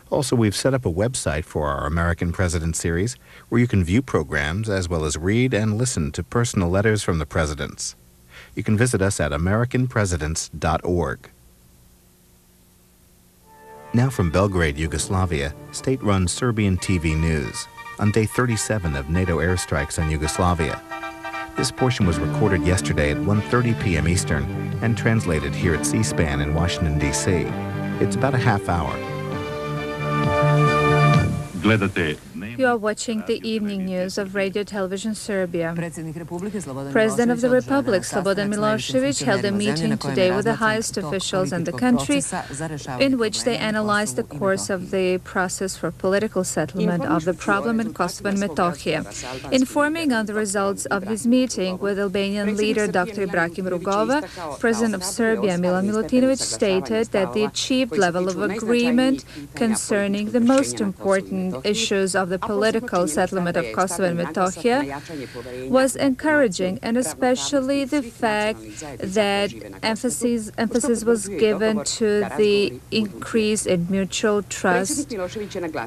Also, we've set up a website for our American President series where you can view programs as well as read and listen to personal letters from the presidents. You can visit us at americanpresidents.org. Now from Belgrade, Yugoslavia, state-run Serbian TV news on day 37 of NATO airstrikes on Yugoslavia. This portion was recorded yesterday at 1:30 p.m. Eastern and translated here at C-SPAN in Washington, D.C. It's about a half hour. You are watching the evening news of Radio Television Serbia. President of the Republic, Slobodan Milošević, held a meeting today with the highest officials in the country in which they analyzed the course of the process for political settlement of the problem in Kosovo and Metohija. Informing on the results of his meeting with Albanian leader Dr. Ibrahim Rugova, President of Serbia Milan Milutinović stated that the achieved level of agreement concerning the most important issues of the political settlement of Kosovo and Metohija was encouraging, and especially the fact that emphasis was given to the increase in mutual trust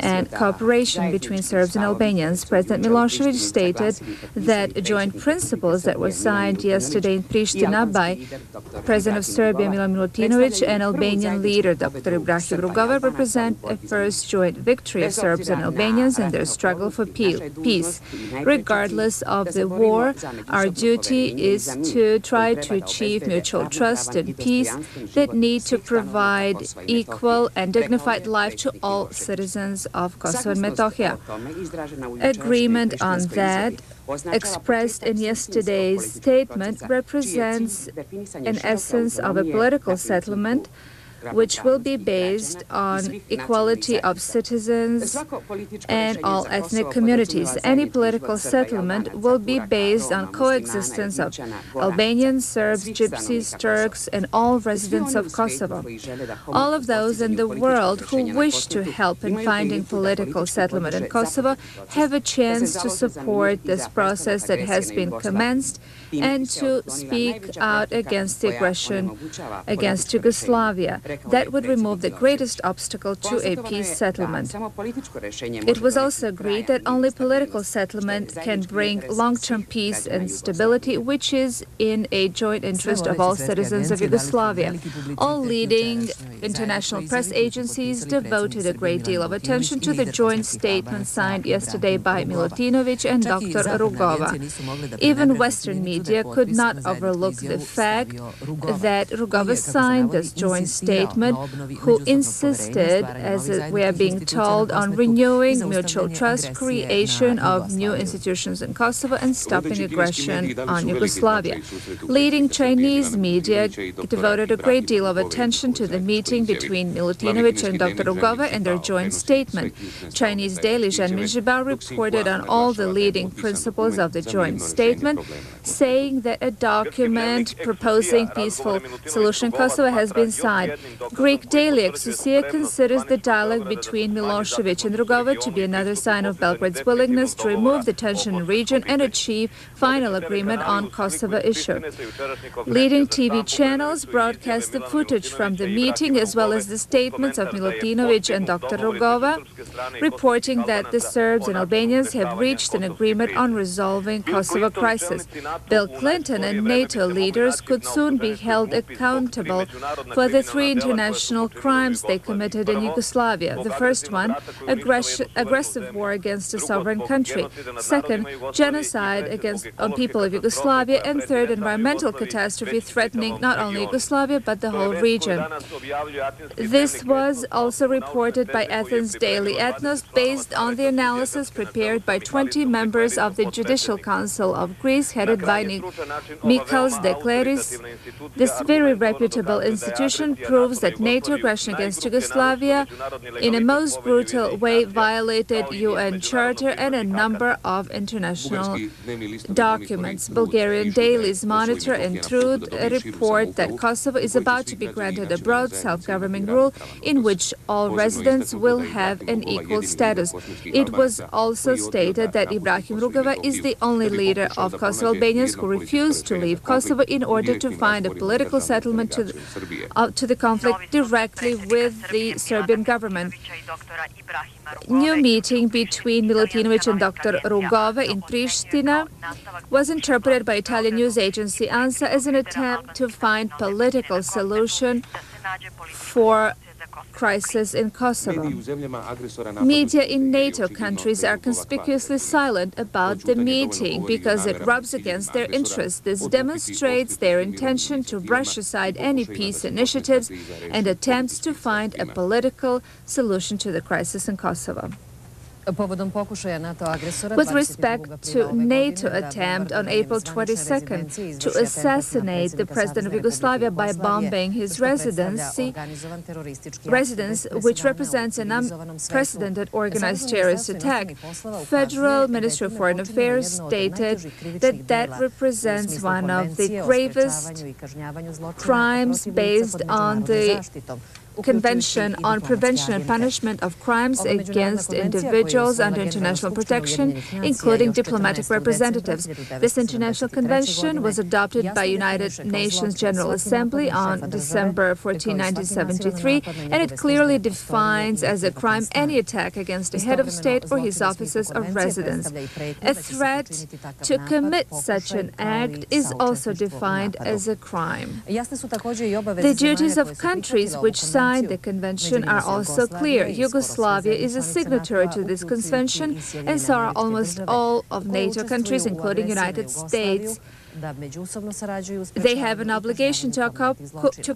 and cooperation between Serbs and Albanians. President Milošević stated that joint principles that were signed yesterday in Pristina by President of Serbia Milan Milutinović and Albanian leader Dr. Ibrahim Rugova represent a first joint victory of Serbs and Albanians in their struggle for peace. Regardless of the war, our duty is to try to achieve mutual trust and peace that need to provide equal and dignified life to all citizens of Kosovo and Metohija. Agreement on that, expressed in yesterday's statement, represents an essence of a political settlement which will be based on equality of citizens and all ethnic communities. Any political settlement will be based on coexistence of Albanians, Serbs, Gypsies, Turks, and all residents of Kosovo. All of those in the world who wish to help in finding political settlement in Kosovo have a chance to support this process that has been commenced and to speak out against the aggression against Yugoslavia. That would remove the greatest obstacle to a peace settlement. It was also agreed that only political settlement can bring long-term peace and stability, which is in a joint interest of all citizens of Yugoslavia. All leading international press agencies devoted a great deal of attention to the joint statement signed yesterday by Milutinović and Dr. Rugova. Even Western media could not overlook the fact that Rugova signed this joint statement, who insisted, as we are being told, on renewing mutual trust, creation of new institutions in Kosovo, and stopping aggression on Yugoslavia. Leading Chinese media devoted a great deal of attention to the meeting between Milutinović and Dr. Rugova and their joint statement. Chinese daily Zhenmin Zhibao reported on all the leading principles of the joint statement, saying that a document proposing peaceful solution in Kosovo has been signed. Greek daily Exousia considers the dialogue between Milošević and Rugova to be another sign of Belgrade's willingness to remove the tension in the region and achieve final agreement on Kosovo issue. Leading TV channels broadcast the footage from the meeting as well as the statements of Milutinović and Dr. Rugova, reporting that the Serbs and Albanians have reached an agreement on resolving Kosovo crisis. Bill Clinton and NATO leaders could soon be held accountable for the three international crimes they committed in Yugoslavia. The first one, aggressive war against a sovereign country. Second, genocide on people of Yugoslavia. And third, environmental catastrophe threatening not only Yugoslavia but the whole region. This was also reported by Athens Daily Ethnos based on the analysis prepared by 20 members of the Judicial Council of Greece, headed by Mikhails Dekleris. This very reputable institution proves that NATO aggression against Yugoslavia in a most brutal way violated UN Charter and a number of international documents. Bulgarian dailies Monitor and Truth report that Kosovo is about to be granted a broad self-governing rule in which all residents will have an equal status. status. It was also stated that Ibrahim Rugova is the only leader of Kosovo Albanians who refused to leave Kosovo in order to find a political settlement to the conflict directly with the Serbian government. New meeting between Milutinovic and Dr. Rugova in Pristina was interpreted by Italian news agency ANSA as an attempt to find political solution for crisis in Kosovo. Media in NATO countries are conspicuously silent about the meeting because it rubs against their interests. This demonstrates their intention to brush aside any peace initiatives and attempts to find a political solution to the crisis in Kosovo. With respect to NATO attempt on April 22nd to assassinate the president of Yugoslavia by bombing his residence, which represents an unprecedented organized terrorist attack, Federal Ministry of Foreign Affairs stated that that represents one of the gravest crimes based on the Convention on Prevention and Punishment of Crimes Against Individuals under international protection, including diplomatic representatives. This international convention was adopted by United Nations General Assembly on December 14, 1973, and it clearly defines as a crime any attack against a head of state or his offices or residence. A threat to commit such an act is also defined as a crime. The duties of countries which signed the convention are also clear. Yugoslavia is a signatory to this convention, and so are almost all of NATO countries, including United States. They have an obligation to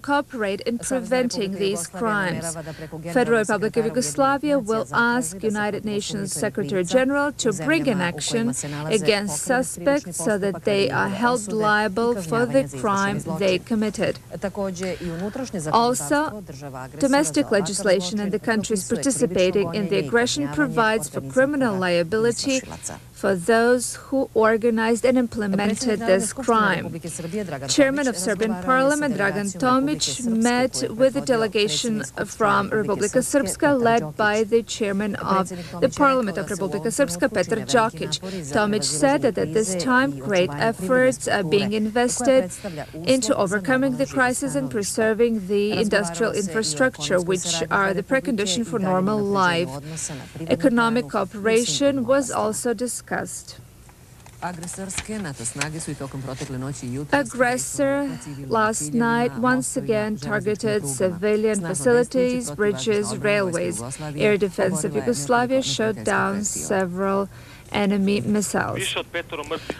cooperate in preventing these crimes. Federal Republic of Yugoslavia will ask United Nations Secretary General to bring an action against suspects so that they are held liable for the crime they committed. Also, domestic legislation in the countries participating in the aggression provides for criminal liability for those who organized and implemented this crime. Chairman of Serbian Parliament Dragan Tomic met with a delegation from Republika Srpska led by the chairman of the Parliament of Republika Srpska, Petar Jokic. Tomic said that at this time great efforts are being invested into overcoming the crisis and preserving the industrial infrastructure, which are the precondition for normal life. Economic cooperation was also discussed. Aggressor last night once again targeted civilian facilities, bridges, railways. Air Defense of Yugoslavia shot down several enemy missiles.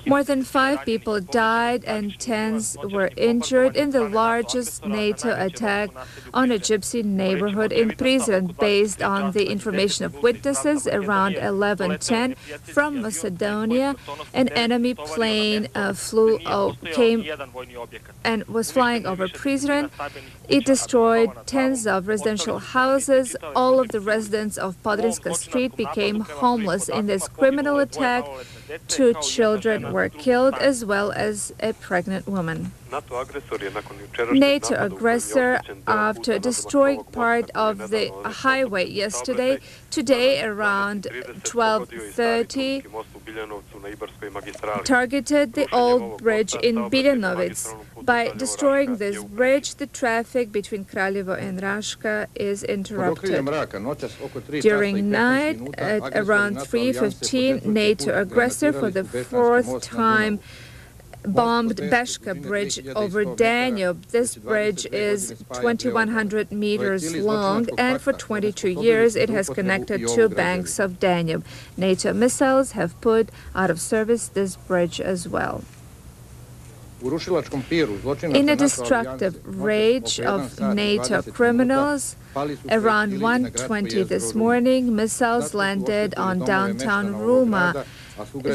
More than 5 people died and tens were injured in the largest NATO attack on a gypsy neighborhood in Prizren. Based on the information of witnesses, around 11:10 from Macedonia, an enemy plane came and was flying over Prizren. It destroyed tens of residential houses. All of the residents of Podrinska Street became homeless in this criminal attack. 2 children were killed, as well as a pregnant woman. NATO aggressor, after destroying part of the highway yesterday, today around 12:30, targeted the old bridge in Biljanovic. By destroying this bridge, the traffic between Kraljevo and Raška is interrupted. During night, at around 3:15, NATO aggressor for the 4th time bombed Beška Bridge over Danube. This bridge is 2,100 meters long, and for 22 years it has connected 2 banks of Danube. NATO missiles have put out of service this bridge as well. In a destructive rage of NATO criminals, around 1:20 this morning, missiles landed on downtown Ruma.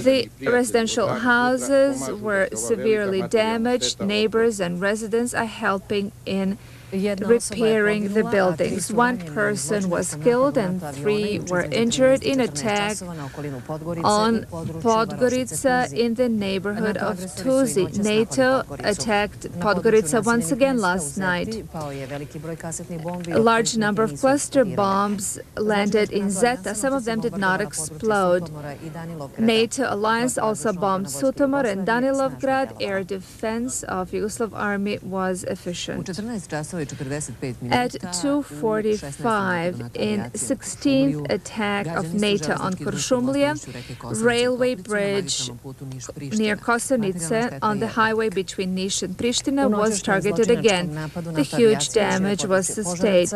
The residential houses were severely damaged. Neighbors and residents are helping in repairing the buildings. One person was killed and 3 were injured in attack on Podgorica in the neighborhood of Tuzi. NATO attacked Podgorica once again last night. A large number of cluster bombs landed in Zeta. Some of them did not explode. NATO alliance also bombed Sutomor and Danilovgrad. Air defense of Yugoslav army was efficient. At 2:45, in 16th attack of NATO on Kuršumlija, railway bridge near Kosanice on the highway between Niš and Pristina was targeted again. The huge damage was sustained.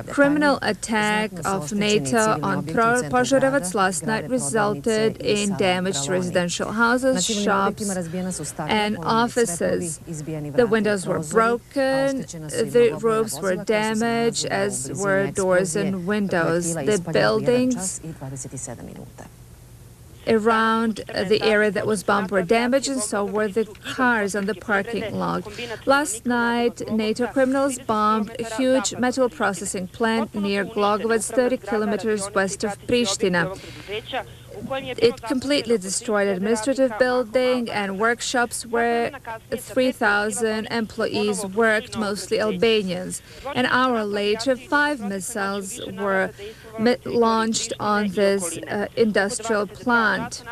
Criminal attack of NATO on Požarevac last night resulted in damage to residential houses, shops, and offices. The windows were broken, the roofs were damaged, as were doors and windows. The buildings around the area that was bombed were damaged, and so were the cars on the parking lot. Last night, NATO criminals bombed a huge metal processing plant near Glogovac, 30 kilometers west of Pristina. It completely destroyed an administrative building and workshops where 3,000 employees worked, mostly Albanians. An hour later, 5 missiles were launched on this industrial plant.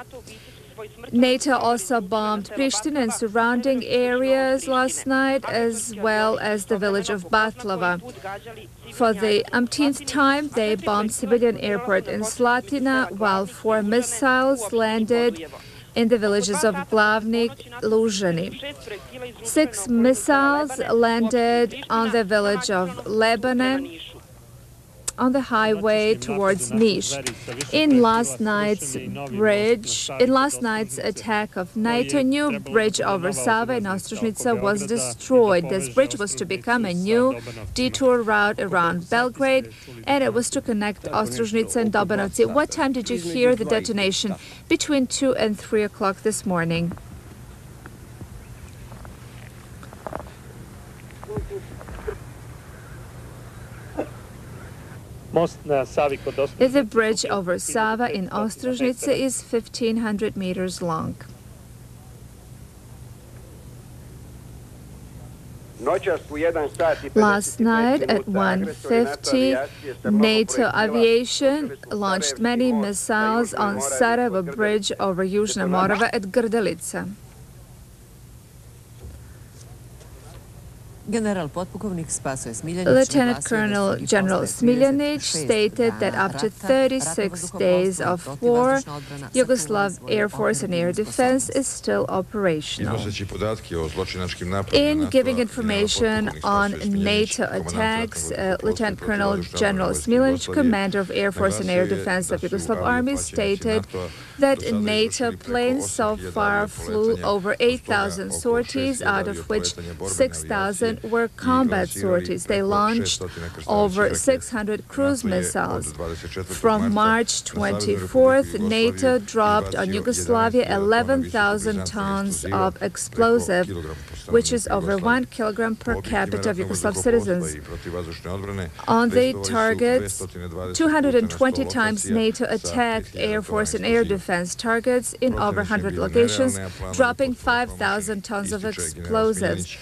NATO also bombed Pristina and surrounding areas last night, as well as the village of Batlava. For the umpteenth time, they bombed civilian airport in Slatina, while 4 missiles landed in the villages of Glavnik, Lužani. 6 missiles landed on the village of Lebane, on the highway towards Niš. In last night's attack of NATO, a new bridge over Sava in Ostrožnica was destroyed. This bridge was to become a new detour route around Belgrade, and it was to connect Ostrožnica and Dobanovci. What time did you hear the detonation? Between 2 and 3 o'clock this morning. The bridge over Sava in Ostrožnica is 1,500 meters long. Last night at 1:50, NATO aviation launched many missiles on Sarajevo bridge over Južna Morava at Grdelica. Lieutenant Colonel General Smiljanić stated that after 36 days of war, Yugoslav Air Force and Air Defense is still operational. In giving information on NATO attacks, Lieutenant Colonel General Smiljanić, commander of Air Force and Air Defense of Yugoslav Army, stated that NATO planes so far flew over 8,000 sorties, out of which 6,000 were combat sorties. They launched over 600 cruise missiles. From March 24th, NATO dropped on Yugoslavia 11,000 tons of explosive, which is over 1 kilogram per capita of Yugoslav citizens. On the targets, 220 times NATO attacked Air Force and Air Defense targets in over 100 locations, dropping 5,000 tons of explosives.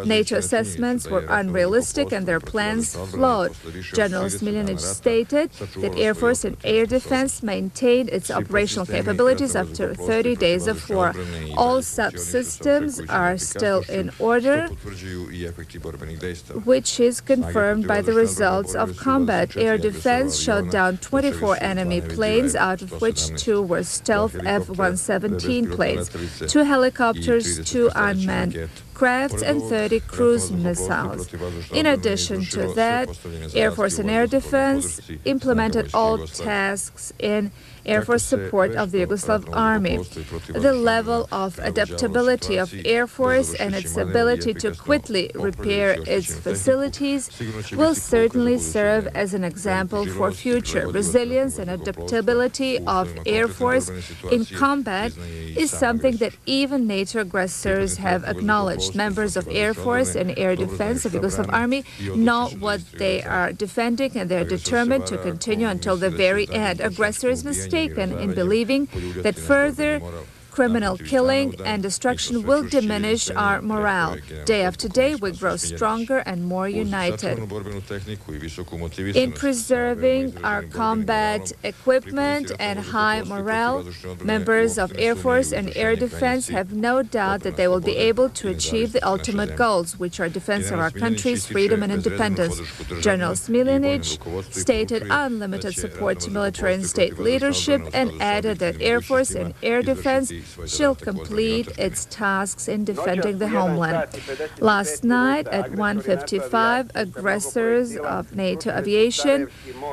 NATO assessments were unrealistic and their plans flawed. General Smiljanić stated that Air Force and Air Defense maintained its operational capabilities after 30 days of war. All subsystems are still in order, which is confirmed by the results of combat. Air Defense shot down 24 enemy planes, out of which 2 were stealth F-117 planes, 2 helicopters, 2 unmanned crafts, and 30 cruise missiles. In addition to that, Air Force and Air Defense implemented all tasks in Air Force support of the Yugoslav Army. The level of adaptability of Air Force and its ability to quickly repair its facilities will certainly serve as an example for future. Resilience and adaptability of Air Force in combat is something that even NATO aggressors have acknowledged. civilians. Members of Air Force and Air Defense of Yugoslav Army know what they are defending, and they're determined to continue until the very end. Aggressor is mistaken in believing that further criminal killing and destruction will diminish our morale. Day after day, we grow stronger and more united. In preserving our combat equipment and high morale, members of Air Force and Air Defense have no doubt that they will be able to achieve the ultimate goals, which are defense of our country's freedom and independence. General Smiljanic stated unlimited support to military and state leadership and added that Air Force and Air Defense shall complete its tasks in defending the homeland. Last night at 1:55, aggressors of NATO aviation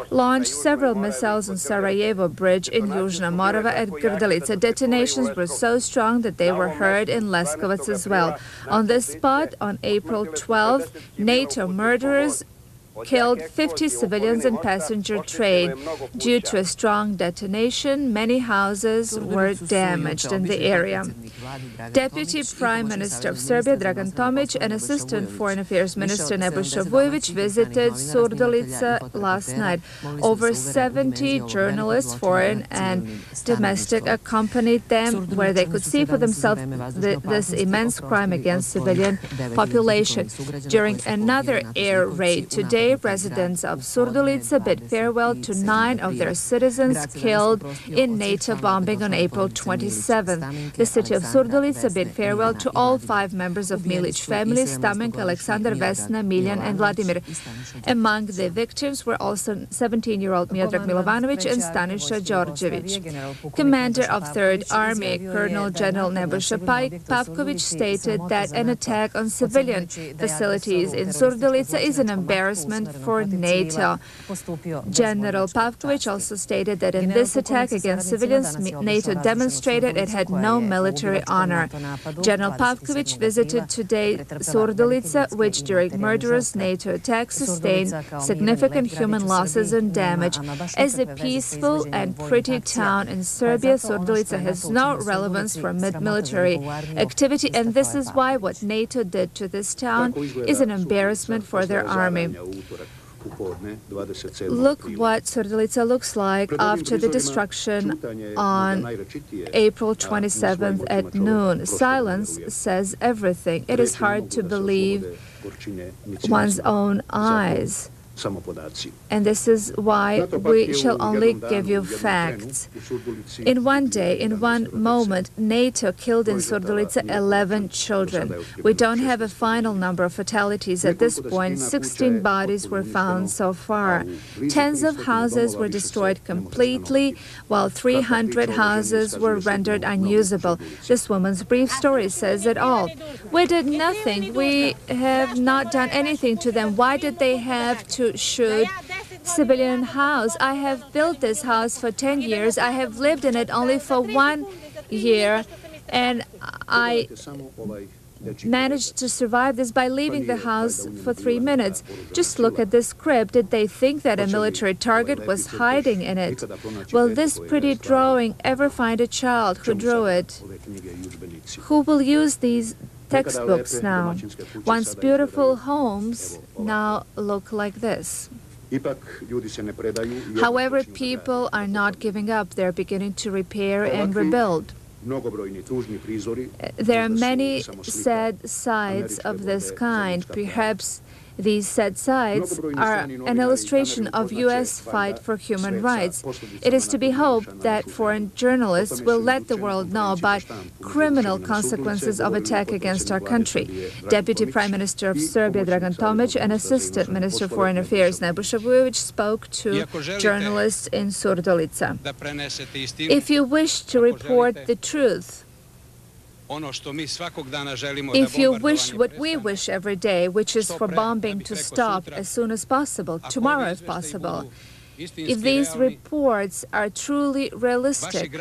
launched several missiles on Sarajevo Bridge in Yuzhna Morava at Grdelica. Detonations were so strong that they were heard in Leskovac as well. On this spot, on April 12th, NATO murderers killed 50 civilians and passenger train. Due to a strong detonation, many houses were damaged in the area. Deputy Prime Minister of Serbia, Dragan Tomic, and Assistant Foreign Affairs Minister Nebojša Vujović visited Surdulica last night. Over 70 journalists, foreign and domestic, accompanied them where they could see for themselves this immense crime against civilian population. During another air raid today, residents of Surdulica bid farewell to 9 of their citizens killed in NATO bombing on April 27th. The city of Surdulica bid farewell to all 5 members of Milic family: Spomenka, Alexander, Vesna, Miljan, and Vladimir. Among the victims were also 17-year-old Miodrag Milovanovic and Staniša Đorđević. Commander of 3rd Army, Colonel General Nebojša Pavković, stated that an attack on civilian facilities in Surdulica is an embarrassment for NATO. General Pavković also stated that in this attack against civilians, NATO demonstrated it had no military honor. General Pavković visited today Surdulica, which during murderous NATO attacks sustained significant human losses and damage. As a peaceful and pretty town in Serbia, Surdulica has no relevance for military activity, and this is why what NATO did to this town is an embarrassment for their army. Look what Surdulica looks like after the destruction on April 27th at noon. Silence says everything. It is hard to believe one's own eyes. And this is why we shall only give you facts. In one day, in one moment, NATO killed in Surdulica 11 children. We don't have a final number of fatalities at this point. 16 bodies were found so far. Tens of houses were destroyed completely, while 300 houses were rendered unusable. This woman's brief story says it all. We did nothing. We have not done anything to them. Why did they have to shoot civilian house? I have built this house for 10 years. I have lived in it only for 1 year, and I managed to survive this by leaving the house for 3 minutes. Just look at this crib. Did they think that a military target was hiding in it? Will this pretty drawing ever find a child who drew it? Who will use these textbooks now? Once beautiful homes now look like this. However, people are not giving up. They're beginning to repair and rebuild. There are many sad sides of this kind. Perhaps these sad sides are an illustration of U.S. fight for human rights. It is to be hoped that foreign journalists will let the world know about criminal consequences of attack against our country. Deputy Prime Minister of Serbia, Dragan Tomic, and Assistant Minister of Foreign Affairs, Nebojša Vujović, spoke to journalists in Surdulica. If you wish to report the truth, if you wish what we wish every day, which is for bombing to stop as soon as possible, tomorrow if possible, if these reports are truly realistic,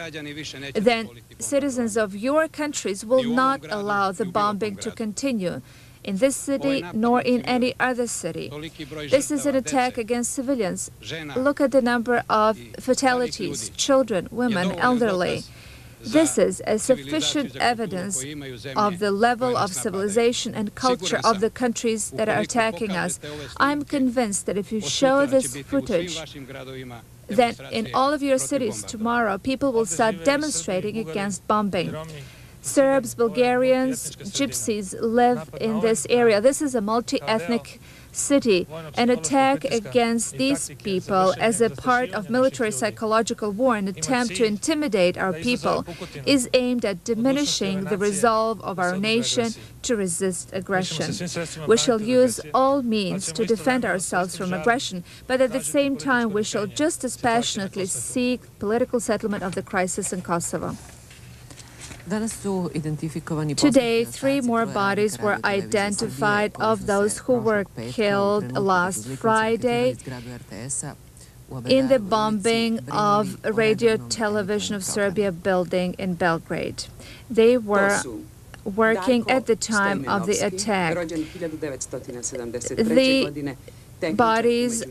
then citizens of your countries will not allow the bombing to continue in this city nor in any other city. This is an attack against civilians. Look at the number of fatalities: children, women, elderly. This is a sufficient evidence of the level of civilization and culture of the countries that are attacking us. I'm convinced that if you show this footage, then in all of your cities tomorrow, people will start demonstrating against bombing. Serbs, Bulgarians, Gypsies live in this area. This is a multi-ethnic city. An attack against these people as a part of military psychological war, an attempt to intimidate our people, is aimed at diminishing the resolve of our nation to resist aggression. We shall use all means to defend ourselves from aggression, but at the same time we shall just as passionately seek political settlement of the crisis in Kosovo. Today, 3 more bodies were identified of those who were killed last Friday in the bombing of Radio Television of Serbia building in Belgrade. They were working at the time of the attack. The bodies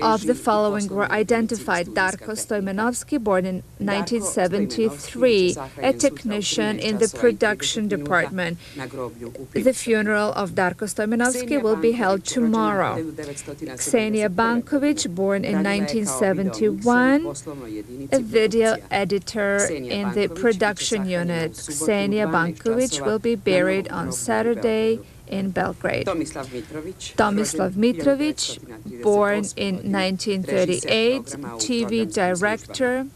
of the following were identified: Darko Stojmenovski, born in 1973, a technician in the production department. The funeral of Darko Stojmenovski will be held tomorrow. Ksenia Bankovic, born in 1971, a video editor in the production unit. Ksenia Bankovic will be buried on Saturday in Belgrade. Tomislav Mitrovic, born in 1938, TV director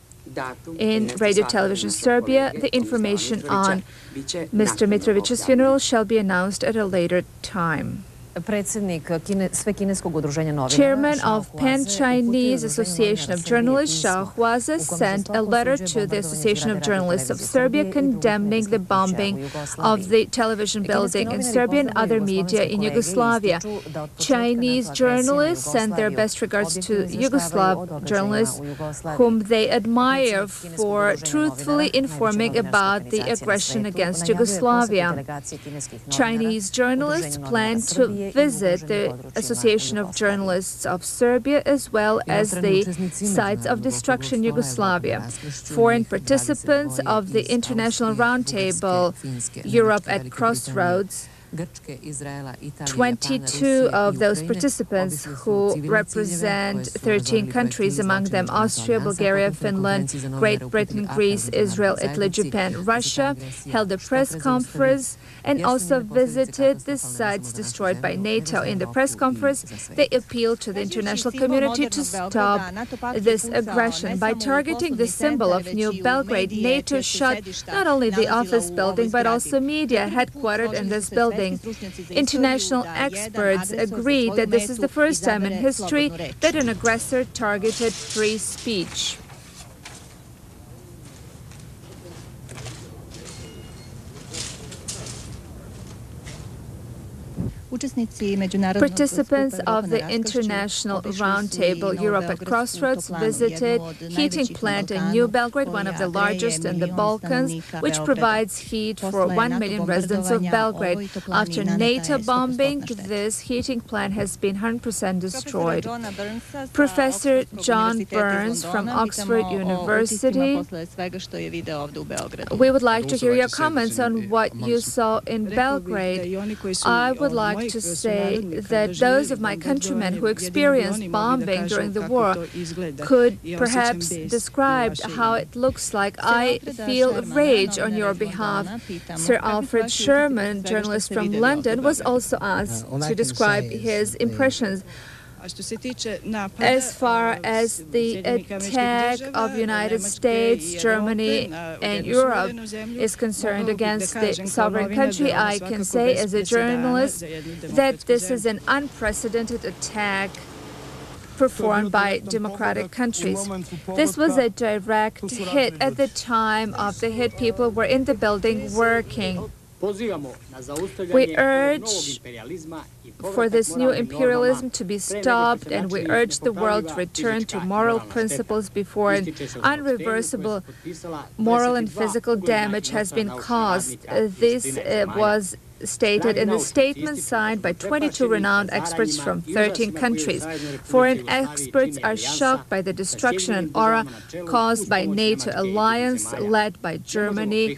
in Radio Television Serbia. The information on Mr. Mitrovic's funeral shall be announced at a later time. Chairman of Pan-Chinese Association of Journalists, Shao Huaza, sent a letter to the Association of Journalists of Serbia condemning the bombing of the television building in Serbia and other media in Yugoslavia. Chinese journalists send their best regards to Yugoslav journalists, whom they admire for truthfully informing about the aggression against Yugoslavia. Chinese journalists plan to visit the Association of Journalists of Serbia as well as the sites of destruction in Yugoslavia. Foreign participants of the International Roundtable Europe at Crossroads, 22 of those participants, who represent 13 countries, among them Austria, Bulgaria, Finland, Great Britain, Greece, Israel, Italy, Japan, Russia, held a press conference and also visited the sites destroyed by NATO. In the press conference, they appealed to the international community to stop this aggression. By targeting the symbol of New Belgrade, NATO shot not only the office building but also media headquartered in this building. International experts agree that this is the first time in history that an aggressor targeted free speech. Participants of the International Roundtable Europe at Crossroads visited heating plant in New Belgrade, one of the largest in the Balkans, which provides heat for 1 million residents of Belgrade. After NATO bombing, this heating plant has been 100% destroyed. Professor John Burns from Oxford University, we would like to hear your comments on what you saw in Belgrade. I would like to say that those of my countrymen who experienced bombing during the war could perhaps describe how it looks like. I feel rage on your behalf. Sir Alfred Sherman, journalist from London, was also asked to describe his impressions. As far as the attack of United States, Germany, and Europe is concerned against the sovereign country, I can say as a journalist that this is an unprecedented attack performed by democratic countries. This was a direct hit. At the time of the hit, people were in the building working. We urge for this new imperialism to be stopped, and we urge the world to return to moral principles before an irreversible moral and physical damage has been caused. This was stated in a statement signed by 22 renowned experts from 13 countries. Foreign experts are shocked by the destruction and aura caused by NATO alliance led by Germany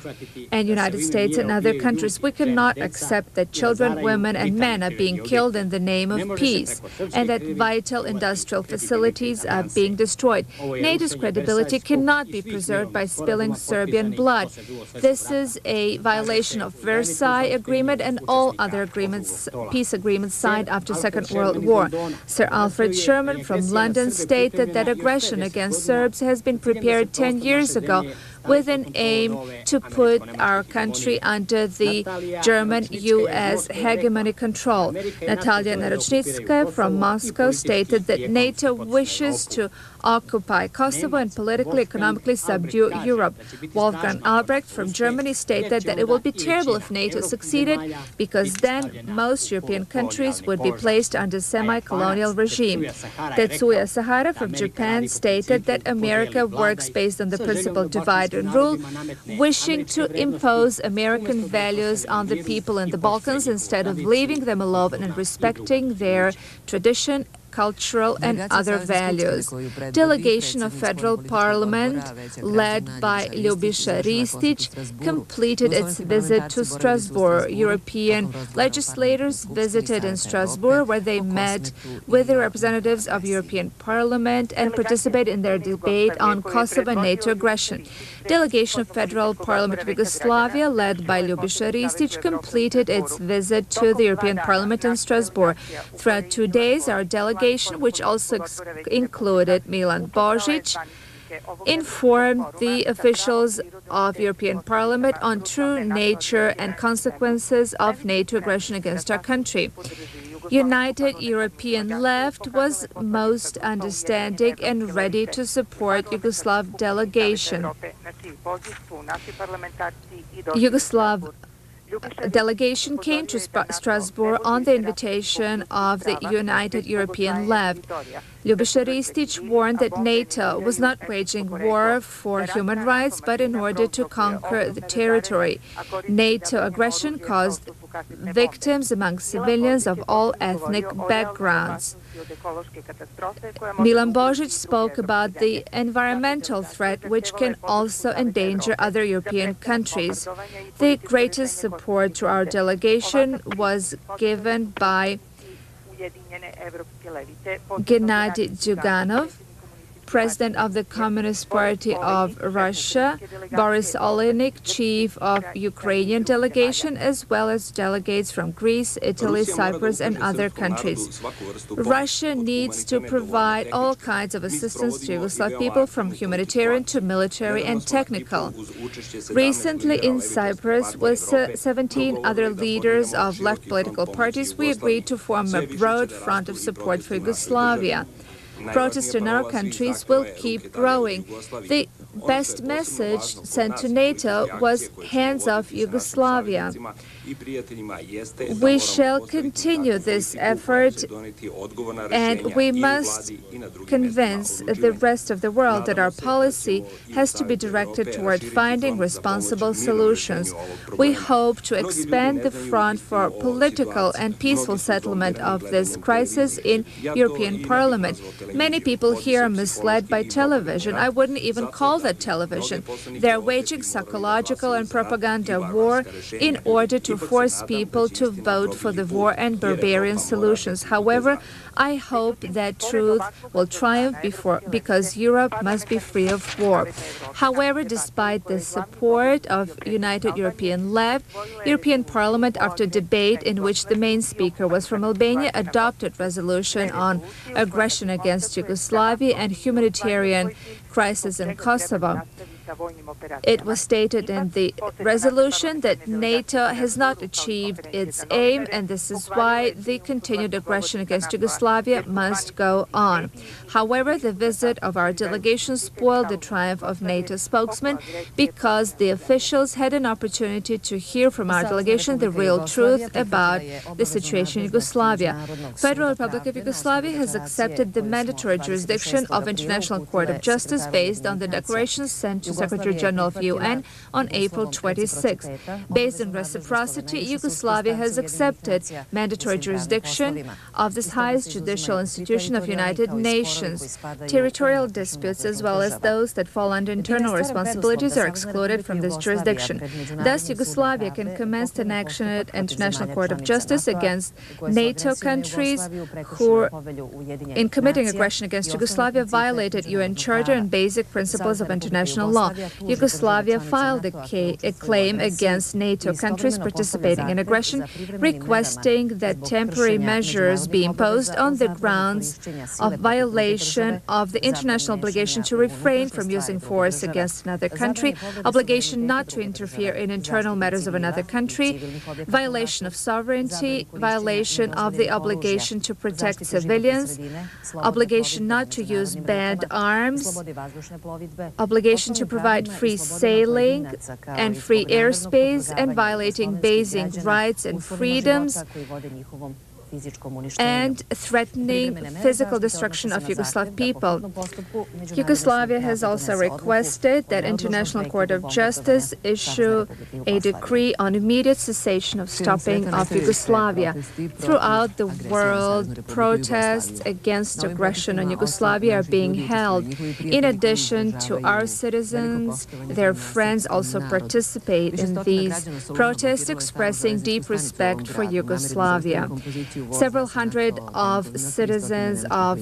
and United States and other countries. We cannot accept that children, women and men are being killed in the name of peace and that vital industrial facilities are being destroyed. NATO's credibility cannot be preserved by spilling Serbian blood. This is a violation of Versailles Agreement and all other agreements, peace agreements signed after Second World War. Sir Alfred Sherman from London stated that aggression against Serbs has been prepared 10 years ago with an aim to put our country under the German-U.S. hegemony control. Natalia Narochnikskaya from Moscow stated that NATO wishes to occupy Kosovo and politically, economically subdue Europe. Wolfgang Albrecht from Germany stated that it would be terrible if NATO succeeded because then most European countries would be placed under semi-colonial regime. Tetsuya Sahara from Japan stated that America works based on the principle divide and rule, wishing to impose American values on the people in the Balkans instead of leaving them alone and respecting their tradition, cultural and other values. Delegation of Federal Parliament, led by Ljubisha Ristic, completed its visit to Strasbourg. European legislators visited in Strasbourg, where they met with the representatives of European Parliament and participated in their debate on Kosovo and NATO aggression. Delegation of Federal Parliament of Yugoslavia, led by Ljubisha Ristic, completed its visit to the European Parliament in Strasbourg. Throughout 2 days, our delegation, which also included Milan Božić, informed the officials of European Parliament on true nature and consequences of NATO aggression against our country. United European Left was most understanding and ready to support Yugoslav delegation. Yugoslav delegation came to Strasbourg on the invitation of the United European Left. Ljubisha Ristic warned that NATO was not waging war for human rights, but in order to conquer the territory. NATO aggression caused victims among civilians of all ethnic backgrounds. Milan Božić spoke about the environmental threat, which can also endanger other European countries. The greatest support to our delegation was given by Gennady Zyuganov, President of the Communist Party of Russia, Boris Olenik, Chief of Ukrainian delegation, as well as delegates from Greece, Italy, Cyprus, and other countries. Russia needs to provide all kinds of assistance to Yugoslav people, from humanitarian to military and technical. Recently in Cyprus, with 17 other leaders of left political parties, we agreed to form a broad front of support for Yugoslavia. Protests in our countries will keep growing. The best message sent to NATO was hands off Yugoslavia. We shall continue this effort, and we must convince the rest of the world that our policy has to be directed toward finding responsible solutions. We hope to expand the front for political and peaceful settlement of this crisis in European Parliament. Many people here are misled by television. I wouldn't even call that television. They're waging psychological and propaganda war in order to force people to vote for the war and barbarian solutions. However, I hope that truth will triumph because Europe must be free of war. However, despite the support of United European Left, European Parliament, after debate in which the main speaker was from Albania, adopted resolution on aggression against Yugoslavia and humanitarian crisis in Kosovo. It was stated in the resolution that NATO has not achieved its aim, and this is why the continued aggression against Yugoslavia must go on. However, the visit of our delegation spoiled the triumph of NATO spokesman because the officials had an opportunity to hear from our delegation the real truth about the situation in Yugoslavia. Federal Republic of Yugoslavia has accepted the mandatory jurisdiction of International Court of Justice based on the declaration sent to to Secretary General of UN on April 26. Based on reciprocity, Yugoslavia has accepted mandatory jurisdiction of this highest judicial institution of United Nations. Territorial disputes, as well as those that fall under internal responsibilities, are excluded from this jurisdiction. Thus, Yugoslavia can commence an action at International Court of Justice against NATO countries who, in committing aggression against Yugoslavia, violated UN Charter and basic principles of international law. Yugoslavia filed a claim against NATO countries participating in aggression, requesting that temporary measures be imposed on the grounds of violation of the international obligation to refrain from using force against another country, obligation not to interfere in internal matters of another country, violation of sovereignty, violation of the obligation to protect civilians, obligation not to use banned arms, obligation to provide free sailing and free airspace, and violating basic rights and freedoms, and threatening physical destruction of Yugoslav people. Yugoslavia has also requested that International Court of Justice issue a decree on immediate cessation of stopping of Yugoslavia. Throughout the world, protests against aggression on Yugoslavia are being held. In addition to our citizens, their friends also participate in these protests, expressing deep respect for Yugoslavia. Several hundred of citizens of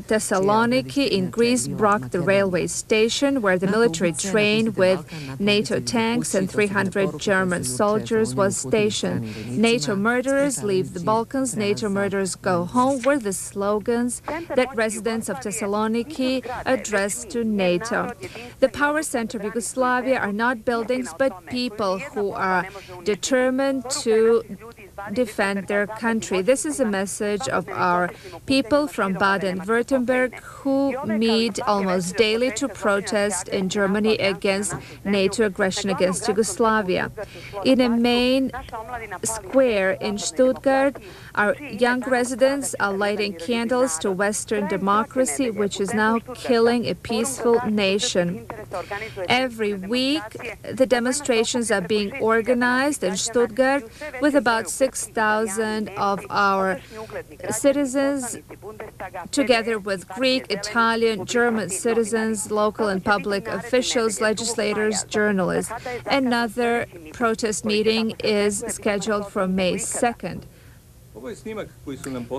Thessaloniki in Greece blocked the railway station where the military train with NATO tanks and 300 German soldiers was stationed. NATO murderers leave the Balkans, NATO murderers go home were the slogans that residents of Thessaloniki addressed to NATO. The power center of Yugoslavia are not buildings but people who are determined to defend their country. This is a message of our people from Baden-Württemberg who meet almost daily to protest in Germany against NATO aggression against Yugoslavia. In a main square in Stuttgart, our young residents are lighting candles to Western democracy, which is now killing a peaceful nation. Every week, the demonstrations are being organized in Stuttgart with about 6,000 of our citizens, together with Greek, Italian, German citizens, local and public officials, legislators, journalists. Another protest meeting is scheduled for May 2nd.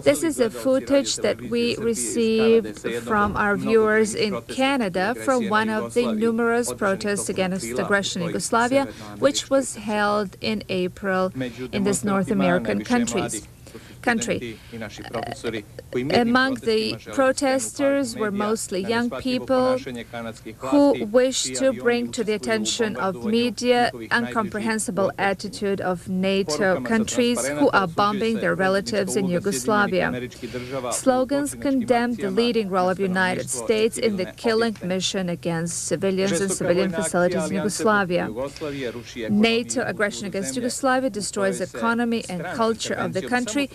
This is a footage that we received from our viewers in Canada from one of the numerous protests against aggression in Yugoslavia, which was held in April in this North American country. Among the protesters were mostly young people who wished to bring to the attention of media incomprehensible attitude of NATO countries who are bombing their relatives in Yugoslavia. Slogans condemned the leading role of the United States in the killing mission against civilians and civilian facilities in Yugoslavia. NATO aggression against Yugoslavia destroys the economy and culture of the country,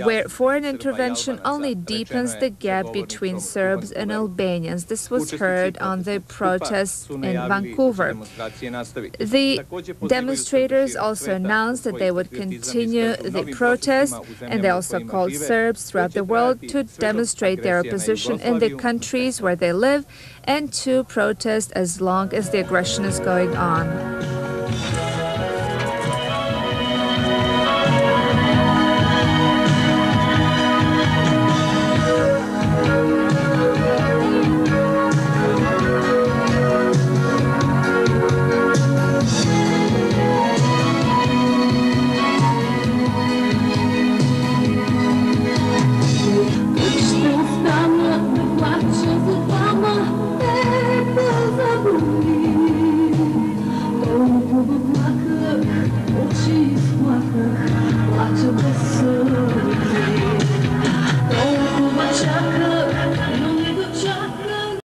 where foreign intervention only deepens the gap between Serbs and Albanians. This was heard on the protests in Vancouver. The demonstrators also announced that they would continue the protest, and they also called Serbs throughout the world to demonstrate their opposition in the countries where they live and to protest as long as the aggression is going on.